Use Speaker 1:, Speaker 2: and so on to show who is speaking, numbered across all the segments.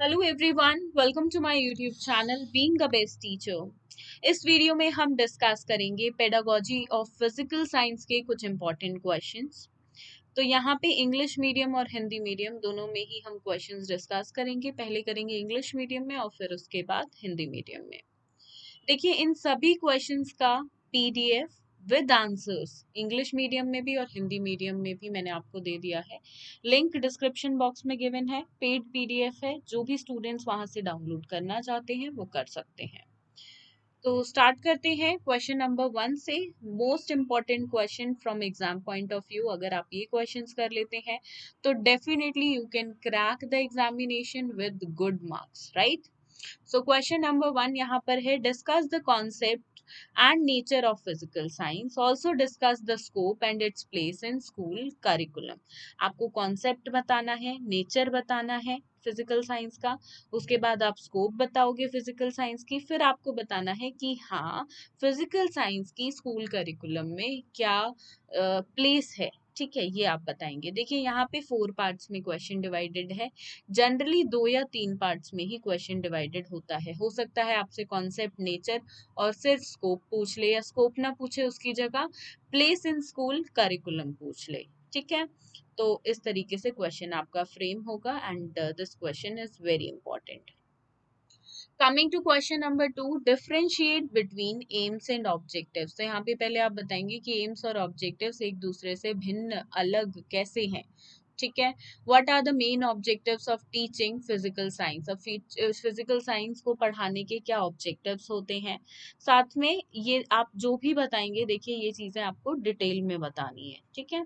Speaker 1: Hello everyone, welcome to my YouTube channel being a best teacher. इस video में हम discuss करेंगे pedagogy of physical science के कुछ इंपॉर्टेंट क्वेश्चंस। तो यहाँ पे इंग्लिश मीडियम और हिंदी मीडियम दोनों में ही हम क्वेश्चंस डिस्कस करेंगे। पहले करेंगे इंग्लिश मीडियम में और फिर उसके बाद हिंदी मीडियम में। देखिए, इन सभी क्वेश्चंस का PDF with answers English medium में भी और हिंदी मीडियम में भी मैंने आपको दे दिया है। लिंक डिस्क्रिप्शन बॉक्स में गिवन है। पेड पीडीएफ है, जो भी स्टूडेंट्स वहां से डाउनलोड करना चाहते हैं वो कर सकते हैं। तो स्टार्ट करते हैं क्वेश्चन नंबर 1 से। Most important question from exam point of view. अगर आप ये क्वेश्चंस कर लेते हैं तो definitely you can crack the examination with good marks, right. So question number 1 यहाँ पर है, discuss the concept and nature of physical science, also discuss the scope and its place in school curriculum. आपको concept बताना है, nature बताना है physical science का, उसके बाद आप स्कोप बताओगे फिजिकल साइंस की, फिर आपको बताना है कि हाँ, फिजिकल साइंस की स्कूल करिकुलम में क्या प्लेस है। ठीक है, ये आप बताएंगे। देखिए, यहाँ पे 4 पार्ट्स में क्वेश्चन डिवाइडेड है। जनरली 2 या 3 पार्ट्स में ही क्वेश्चन डिवाइडेड होता है। हो सकता है आपसे कॉन्सेप्ट, नेचर और सिर्फ स्कोप पूछ ले, या स्कोप ना पूछे, उसकी जगह प्लेस इन स्कूल करिकुलम पूछ ले। ठीक है, तो इस तरीके से क्वेश्चन आपका फ्रेम होगा and this question is very important. Coming to question number 2, differentiate between aims and objectives. तो यहाँ पे पहले आप बताएंगे कि एम्स और ऑब्जेक्टिव्स एक दूसरे से भिन्न, अलग कैसे हैं। ठीक है, what are the main objectives of teaching physical science. अब फिजिकल साइंस को पढ़ाने के क्या ऑब्जेक्टिव्स होते हैं, साथ में ये आप जो भी बताएंगे, देखिए ये चीजें आपको डिटेल में बतानी है। ठीक है,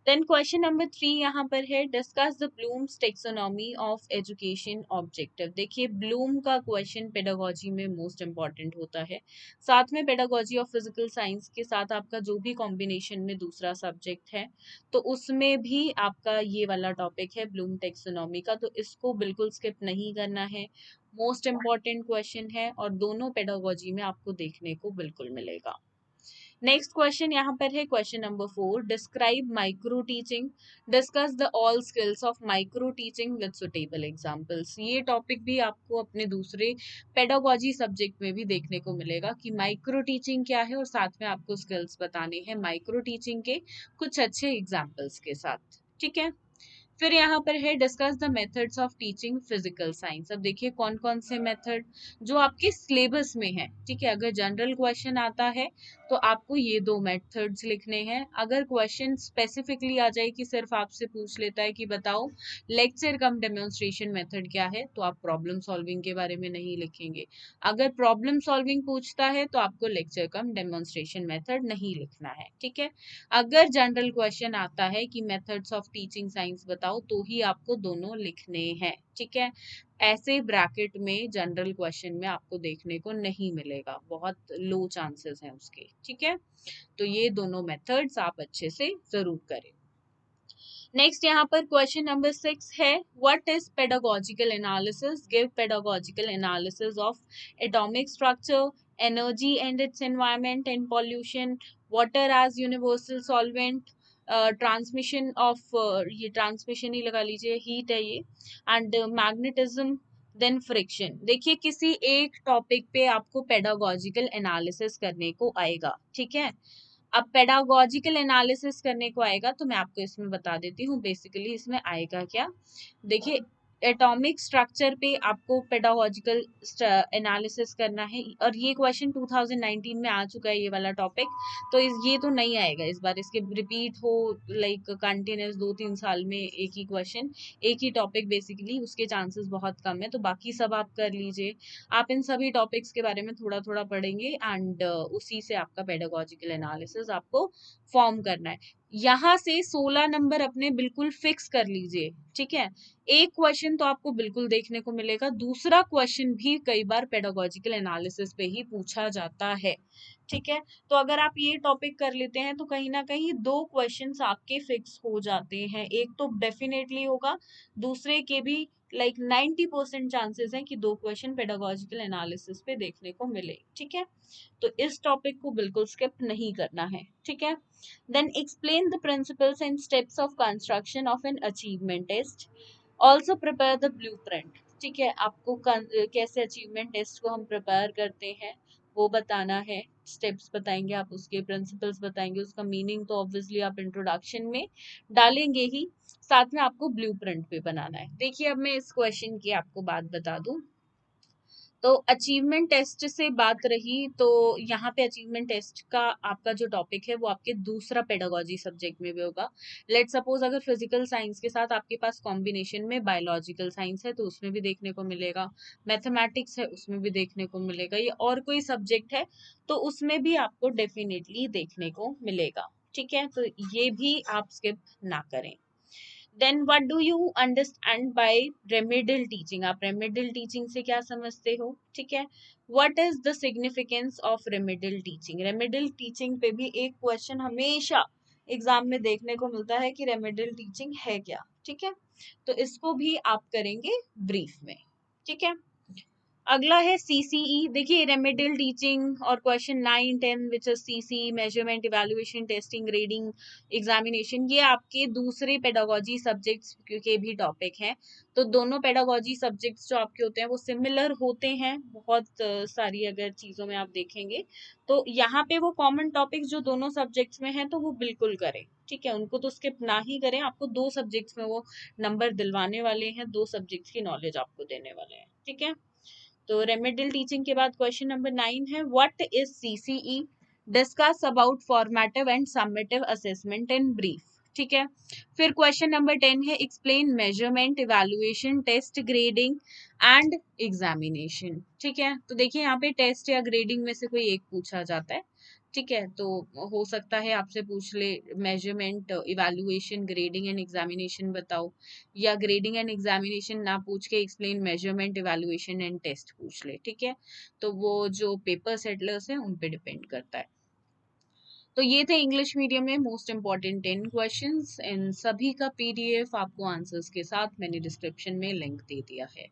Speaker 1: देन क्वेश्चन नंबर 3 यहाँ पर है, discuss the blooms taxonomy of education objective. देखिए, ब्लूम का क्वेश्चन पेडागोजी में मोस्ट इंपॉर्टेंट होता है। साथ में पेडागोजी ऑफ फिजिकल साइंस के साथ आपका जो भी कॉम्बिनेशन में दूसरा सब्जेक्ट है, तो उसमें भी आपका ये वाला टॉपिक है ब्लूम टेक्सोनॉमी का, तो इसको बिल्कुल स्किप नहीं करना है। मोस्ट इंपॉर्टेंट क्वेश्चन है और दोनों पेडागोजी में आपको देखने को बिल्कुल मिलेगा। नेक्स्ट क्वेश्चन यहाँ पर है question number 4, describe micro teaching, discuss the all skills of micro teaching with suitable examples. ये टॉपिक भी आपको अपने दूसरे पेडागोजी सब्जेक्ट में भी देखने को मिलेगा कि माइक्रो टीचिंग क्या है, और साथ में आपको स्किल्स बताने हैं माइक्रो टीचिंग के कुछ अच्छे एग्जाम्पल्स के साथ। ठीक है, फिर यहाँ पर है, discuss the methods of teaching physical science. अब देखिए कौन कौन से मेथड जो आपके सिलेबस में है। ठीक है, अगर जनरल क्वेश्चन आता है तो आपको ये 2 मेथड्स लिखने हैं। अगर क्वेश्चन स्पेसिफिकली आ जाए कि सिर्फ आपसे पूछ लेता है कि बताओ लेक्चर कम डेमोन्स्ट्रेशन मेथड क्या है, तो आप प्रॉब्लम सॉल्विंग के बारे में नहीं लिखेंगे। अगर प्रॉब्लम सॉल्विंग पूछता है तो आपको लेक्चर कम डेमोन्स्ट्रेशन मेथड नहीं लिखना है। ठीक है, अगर जनरल क्वेश्चन आता है कि मेथड्स ऑफ टीचिंग साइंस बताओ, तो ही आपको दोनों लिखने हैं। ठीक है, ऐसे ब्रैकेट में जनरल क्वेश्चन में आपको देखने को नहीं मिलेगा, बहुत लो चांसेस हैं उसके। ठीक है, तो ये दोनों मेथड्स आप अच्छे से जरूर करें। नेक्स्ट यहाँ पर क्वेश्चन नंबर 6 है, what is pedagogical analysis, give pedagogical analysis of atomic structure, energy and its environment and pollution, water as universal solvent, transmission of, ये ट्रांसमिशन ही लगा लीजिए, हीट है ये, एंड मैग्नेटिज्म, देन फ्रिक्शन। देखिए, किसी एक टॉपिक पे आपको पेडागोजिकल एनालिसिस करने को आएगा। ठीक है, अब पेडागोजिकल एनालिसिस करने को आएगा तो मैं आपको इसमें बता देती हूँ बेसिकली इसमें आएगा क्या। देखिए, एटॉमिक स्ट्रक्चर पे आपको पेडागोजिकल एनालिसिस करना है, और ये क्वेश्चन 2019 में आ चुका है ये वाला टॉपिक, तो ये तो नहीं आएगा इस बार। इसके रिपीट हो लाइक कंटिन्यूस 2-3 साल में एक ही क्वेश्चन, एक ही टॉपिक, बेसिकली उसके चांसेस बहुत कम है। तो बाकी सब आप कर लीजिए, आप इन सभी टॉपिक्स के बारे में थोड़ा थोड़ा पढ़ेंगे एंड उसी से आपका पेडागोजिकल एनालिसिस आपको फॉर्म करना है। यहाँ से 16 नंबर अपने बिल्कुल फिक्स कर लीजिए। ठीक है, एक क्वेश्चन तो आपको बिल्कुल देखने को मिलेगा, दूसरा क्वेश्चन भी कई बार पेडागोजिकल एनालिसिस पे ही पूछा जाता है। ठीक है, तो अगर आप ये टॉपिक कर लेते हैं तो कहीं ना कहीं 2 क्वेश्चंस आपके फिक्स हो जाते हैं। एक तो डेफिनेटली होगा, दूसरे के भी लाइक 90% चांसेस हैं कि 2 क्वेश्चन पेडागोजिकल एनालिसिस पे देखने को मिले। ठीक है, तो इस टॉपिक को बिल्कुल स्किप नहीं करना है। ठीक है, then explain the principles and steps of construction of an achievement test, also prepare the blueprint. ठीक है, आपको कैसे अचीवमेंट टेस्ट को हम प्रिपेयर करते हैं वो बताना है, स्टेप्स बताएंगे आप, उसके प्रिंसिपल्स बताएंगे, उसका मीनिंग तो ऑब्वियसली आप इंट्रोडक्शन में डालेंगे ही, साथ में आपको ब्लूप्रिंट भी बनाना है। देखिए अब मैं इस क्वेश्चन की आपको बात बता दूं, तो अचीवमेंट टेस्ट से बात रही, तो यहाँ पे अचीवमेंट टेस्ट का आपका जो टॉपिक है वो आपके दूसरा पेडागोजी सब्जेक्ट में भी होगा। लेट सपोज अगर फिजिकल साइंस के साथ आपके पास कॉम्बिनेशन में बायोलॉजिकल साइंस है तो उसमें भी देखने को मिलेगा, मैथमेटिक्स है उसमें भी देखने को मिलेगा, या और कोई सब्जेक्ट है तो उसमें भी आपको डेफिनेटली देखने को मिलेगा। ठीक है, तो ये भी आप स्किप ना करें। Then what do you understand by remedial teaching, आप रेमेडियल टीचिंग से क्या समझते हो? ठीक है, what is the significance of remedial teaching? Remedial teaching पे भी एक क्वेश्चन हमेशा एग्जाम में देखने को मिलता है कि रेमेडियल टीचिंग है क्या। ठीक है, तो इसको भी आप करेंगे ब्रीफ में। ठीक है, अगला है सीसीई। देखिए रेमेडियल टीचिंग और question 9, 10 which is CCE, measurement, evaluation, testing, grading, examination, ये आपके दूसरे पेडागोजी सब्जेक्ट्स के भी टॉपिक हैं। तो दोनों पेडागोजी सब्जेक्ट्स जो आपके होते हैं वो सिमिलर होते हैं बहुत सारी अगर चीजों में आप देखेंगे, तो यहाँ पे वो कॉमन टॉपिक जो दोनों सब्जेक्ट्स में है तो वो बिल्कुल करें। ठीक है, उनको तो स्किप ना ही करें, आपको दो सब्जेक्ट्स में वो नंबर दिलवाने वाले हैं, दो सब्जेक्ट्स की नॉलेज आपको देने वाले हैं। ठीक है, तो रेमेडियल टीचिंग के बाद क्वेश्चन नंबर 9 है what is CCE, discuss about formative and summative assessment in brief. ठीक है, फिर क्वेश्चन नंबर 10 है explain measurement, evaluation, test, grading and examination. ठीक है, तो देखिए यहाँ पे टेस्ट या ग्रेडिंग में से कोई एक पूछा जाता है। ठीक है, तो हो सकता है आपसे पूछ ले measurement, evaluation, grading and examination बताओ, या ग्रेडिंग एंड एग्जामिनेशन ना पूछ के explain measurement, evaluation and test पूछ ले। ठीक है, तो वो जो पेपर सेटलर्स हैं उन पे डिपेंड करता है। तो ये थे इंग्लिश मीडियम में मोस्ट इंपॉर्टेंट 10 क्वेश्चंस। इन सभी का पीडीएफ आपको आंसर्स के साथ मैंने डिस्क्रिप्शन में लिंक दे दिया है।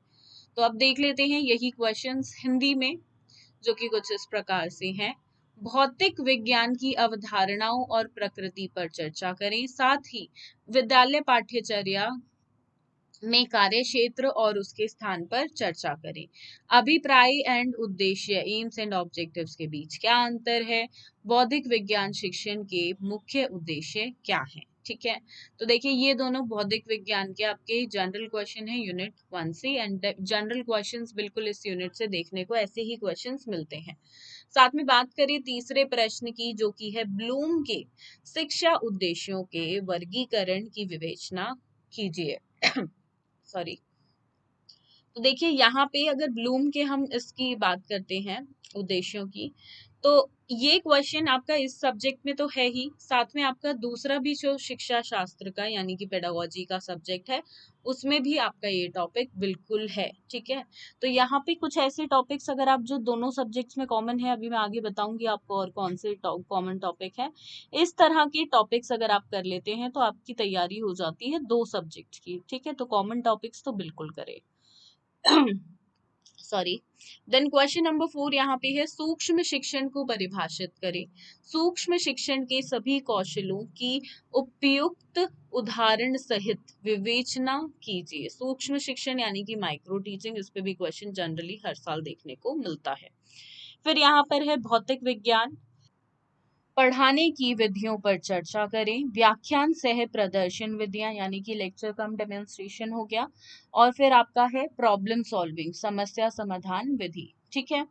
Speaker 1: तो अब देख लेते हैं यही क्वेश्चंस हिंदी में, जो कि कुछ इस प्रकार से हैं। भौतिक विज्ञान की अवधारणाओं और प्रकृति पर चर्चा करें, साथ ही विद्यालय पाठ्यचर्या में कार्य क्षेत्र और उसके स्थान पर चर्चा करें। अभिप्राय एंड उद्देश्य, एम्स एंड ऑब्जेक्टिव्स के बीच क्या अंतर है? बौद्धिक विज्ञान शिक्षण के मुख्य उद्देश्य क्या हैं? ठीक है, तो देखिए ये दोनों बौद्धिक विज्ञान के आपके जनरल क्वेश्चन है यूनिट 1 से, एंड जनरल क्वेश्चंस बिल्कुल इस यूनिट से देखने को ऐसे ही क्वेश्चंस मिलते हैं। साथ में बात करें तीसरे प्रश्न की, जो कि है ब्लूम के शिक्षा उद्देश्यों के वर्गीकरण की विवेचना कीजिए। सॉरी, तो देखिए यहाँ पे अगर ब्लूम के हम इसकी बात करते हैं उद्देश्यों की, तो ये क्वेश्चन आपका इस सब्जेक्ट में तो है ही, साथ में आपका दूसरा भी जो शिक्षा शास्त्र का यानी कि पेडागोजी का सब्जेक्ट है उसमें भी आपका ये टॉपिक बिल्कुल है। ठीक है, तो यहाँ पे कुछ ऐसे टॉपिक्स अगर आप जो दोनों सब्जेक्ट्स में कॉमन है, अभी मैं आगे बताऊंगी आपको और कौन से कॉमन टॉपिक है, इस तरह के टॉपिक्स अगर आप कर लेते हैं तो आपकी तैयारी हो जाती है दो सब्जेक्ट की। ठीक है, तो कॉमन टॉपिक्स तो बिल्कुल करें। सॉरी, देन क्वेश्चन नंबर 4 यहाँ पे है सूक्ष्म शिक्षण को परिभाषित करें। सूक्ष्म शिक्षण के सभी कौशलों की उपयुक्त उदाहरण सहित विवेचना कीजिए। सूक्ष्म शिक्षण यानी कि माइक्रो टीचिंग, इस पे भी क्वेश्चन जनरली हर साल देखने को मिलता है। फिर यहाँ पर है भौतिक विज्ञान, पढ़ाने की विधियों पर चर्चा करें। व्याख्यान सह प्रदर्शन विधियां यानी कि लेक्चर कम डेमोन्स्ट्रेशन हो गया। और फिर आपका है प्रॉब्लम सॉल्विंग, समस्या समाधान विधि। ठीक है,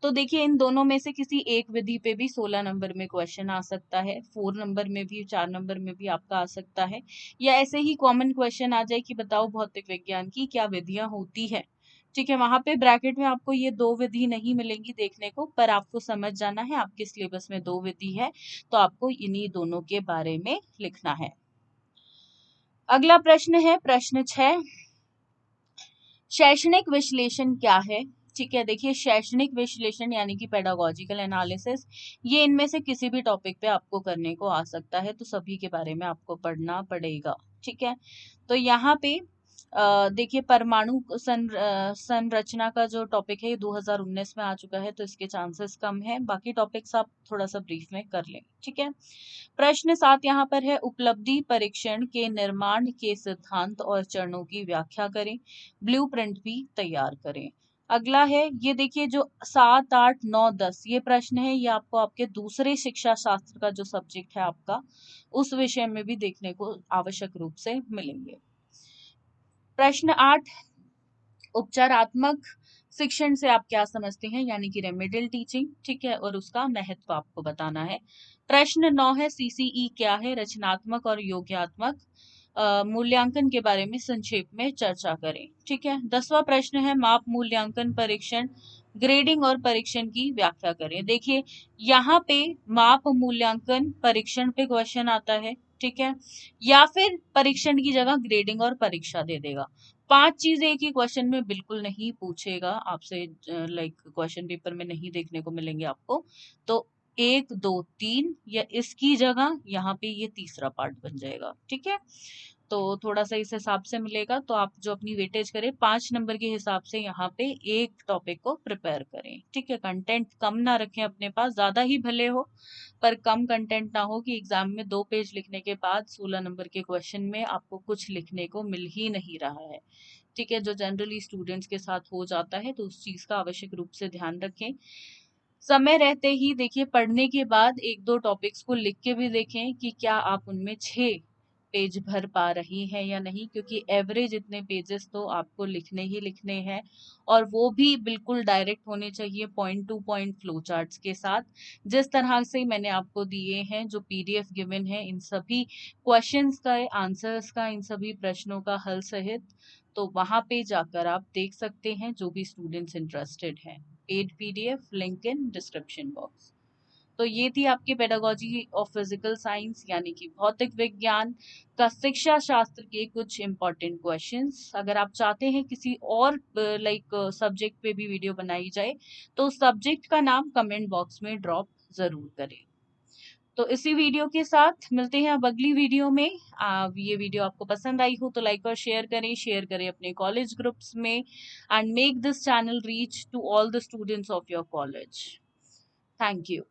Speaker 1: तो देखिए इन दोनों में से किसी एक विधि पे भी 16 नंबर में क्वेश्चन आ सकता है, 4 नंबर में भी, 4 नंबर में भी आपका आ सकता है, या ऐसे ही कॉमन क्वेश्चन आ जाए कि बताओ भौतिक विज्ञान की क्या विधियां होती है। ठीक है, वहां पे ब्रैकेट में आपको ये दो विधि नहीं मिलेंगी देखने को, पर आपको समझ जाना है आपके सिलेबस में दो विधि है, तो आपको इन्हीं दोनों के बारे में लिखना है। अगला प्रश्न है प्रश्न 6, शैक्षणिक विश्लेषण क्या है? ठीक है, देखिए शैक्षणिक विश्लेषण यानी कि पेडागोजिकल एनालिसिस, ये इनमें से किसी भी टॉपिक पे आपको करने को आ सकता है, तो सभी के बारे में आपको पढ़ना पड़ेगा। ठीक है, तो यहाँ पे देखिए परमाणु संरचना का जो टॉपिक है ये 2019 में आ चुका है, तो इसके चांसेस कम है। बाकी टॉपिक्स आप थोड़ा सा ब्रीफ में कर लें, ठीक है। प्रश्न 7 यहाँ पर है, उपलब्धि परीक्षण के निर्माण के सिद्धांत और चरणों की व्याख्या करें, ब्लूप्रिंट भी तैयार करें। अगला है, ये देखिए जो 7, 8, 9, 10 ये प्रश्न है, ये आपको आपके दूसरे शिक्षा शास्त्र का जो सब्जेक्ट है आपका, उस विषय में भी देखने को आवश्यक रूप से मिलेंगे। प्रश्न 8, उपचारात्मक शिक्षण से आप क्या समझते हैं, यानी कि रेमेडियल टीचिंग, ठीक है, और उसका महत्व आपको बताना है। प्रश्न 9 है, सीसीई क्या है, रचनात्मक और योग्यात्मक मूल्यांकन के बारे में संक्षेप में चर्चा करें, ठीक है। 10वां प्रश्न है, माप मूल्यांकन परीक्षण, ग्रेडिंग और परीक्षण की व्याख्या करें। देखिए यहाँ पे माप मूल्यांकन परीक्षण पे क्वेश्चन आता है, ठीक है, या फिर परीक्षण की जगह ग्रेडिंग और परीक्षा दे देगा। 5 चीजें एक ही क्वेश्चन में बिल्कुल नहीं पूछेगा आपसे, लाइक क्वेश्चन पेपर में नहीं देखने को मिलेंगे आपको। तो 1, 2, 3 या इसकी जगह यहाँ पे ये तीसरा पार्ट बन जाएगा, ठीक है। तो थोड़ा सा इस हिसाब से मिलेगा, तो आप जो अपनी वेटेज करें 5 नंबर के हिसाब से यहाँ पे एक टॉपिक को प्रिपेयर करें, ठीक है। कंटेंट कम ना रखें अपने पास, ज्यादा ही भले हो पर कम कंटेंट ना हो कि एग्जाम में 2 पेज लिखने के बाद 16 नंबर के क्वेश्चन में आपको कुछ लिखने को मिल ही नहीं रहा है, ठीक है, जो जनरली स्टूडेंट्स के साथ हो जाता है। तो उस चीज का आवश्यक रूप से ध्यान रखें। समय रहते ही देखिए पढ़ने के बाद 1-2 टॉपिक्स को लिख के भी देखें कि क्या आप उनमें 6 पेज भर पा रही हैं या नहीं, क्योंकि एवरेज इतने पेजेस तो आपको लिखने ही लिखने हैं, और वो भी बिल्कुल डायरेक्ट होने चाहिए point two point flow charts के साथ, जिस तरह से मैंने आपको दिए हैं। जो पीडीएफ गिवन है इन सभी क्वेश्चंस का, आंसर्स का, इन सभी प्रश्नों का हल सहित, तो वहां पे जाकर आप देख सकते हैं, जो भी स्टूडेंट्स इंटरेस्टेड हैं। Paid PDF link in description box. तो ये थी आपकी पेडागोजी ऑफ फिजिकल साइंस, यानी कि भौतिक विज्ञान का शिक्षा शास्त्र के कुछ इंपॉर्टेंट क्वेश्चंस। अगर आप चाहते हैं किसी और लाइक सब्जेक्ट पे भी वीडियो बनाई जाए, तो सब्जेक्ट का नाम कमेंट बॉक्स में ड्रॉप जरूर करें। तो इसी वीडियो के साथ मिलते हैं अब अगली वीडियो में। ये वीडियो आपको पसंद आई हो तो लाइक और शेयर करें अपने कॉलेज ग्रुप्स में, and make this channel reach to all the students of your college. Thank you.